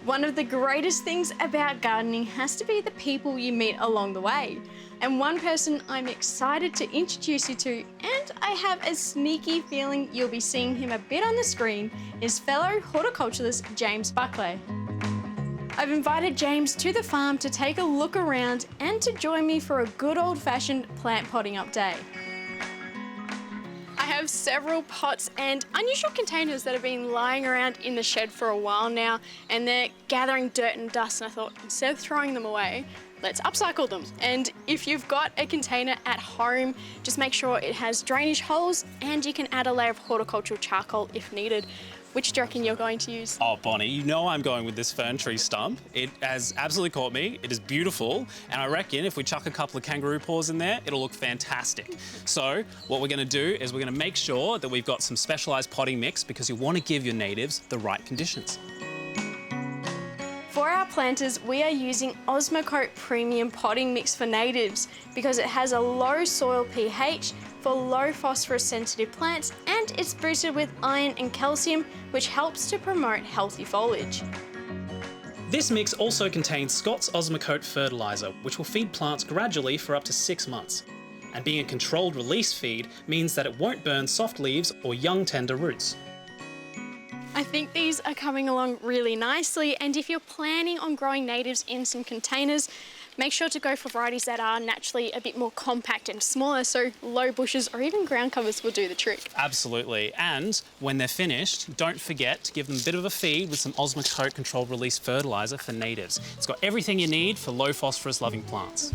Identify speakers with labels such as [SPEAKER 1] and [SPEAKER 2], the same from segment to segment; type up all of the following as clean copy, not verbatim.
[SPEAKER 1] One of the greatest things about gardening has to be the people you meet along the way. And one person I'm excited to introduce you to, and I have a sneaky feeling you'll be seeing him a bit on the screen, is fellow horticulturalist James Buckley. I've invited James to the farm to take a look around and to join me for a good old-fashioned plant potting update. I have several pots and unusual containers that have been lying around in the shed for a while now, and they're gathering dirt and dust, and I thought instead of throwing them away, let's upcycle them. And if you've got a container at home, just make sure it has drainage holes and you can add a layer of horticultural charcoal if needed. Which do you reckon you're going to use?
[SPEAKER 2] Oh, Bonnie, you know I'm going with this fern tree stump. It has absolutely caught me. It is beautiful. And I reckon if we chuck a couple of kangaroo paws in there, it'll look fantastic. So what we're going to do is we're going to make sure that we've got some specialised potting mix because you want to give your natives the right conditions.
[SPEAKER 1] For our planters, we are using Osmocote Premium Potting Mix for natives because it has a low soil pH for low phosphorus sensitive plants, and it's boosted with iron and calcium, which helps to promote healthy foliage.
[SPEAKER 2] This mix also contains Scott's Osmocote fertiliser, which will feed plants gradually for up to 6 months. And being a controlled release feed means that it won't burn soft leaves or young tender roots.
[SPEAKER 1] I think these are coming along really nicely, and if you're planning on growing natives in some containers, make sure to go for varieties that are naturally a bit more compact and smaller, so low bushes or even ground covers will do the trick.
[SPEAKER 2] Absolutely, and when they're finished, don't forget to give them a bit of a feed with some Osmocote controlled release fertiliser for natives. It's got everything you need for low phosphorus loving plants.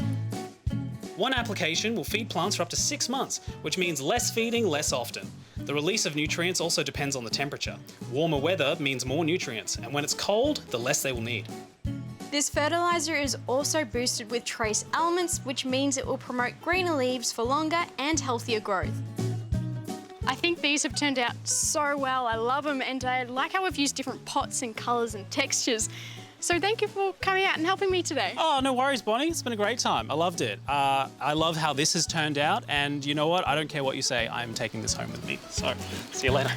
[SPEAKER 2] One application will feed plants for up to 6 months, which means less feeding less often. The release of nutrients also depends on the temperature. Warmer weather means more nutrients, and when it's cold, the less they will need.
[SPEAKER 1] This fertiliser is also boosted with trace elements, which means it will promote greener leaves for longer and healthier growth. I think these have turned out so well. I love them, and I like how we've used different pots and colours and textures. So thank you for coming out and helping me today.
[SPEAKER 2] Oh, no worries, Bonnie. It's been a great time. I loved it. I love how this has turned out, and you know what? I don't care what you say. I'm taking this home with me. So, see you later.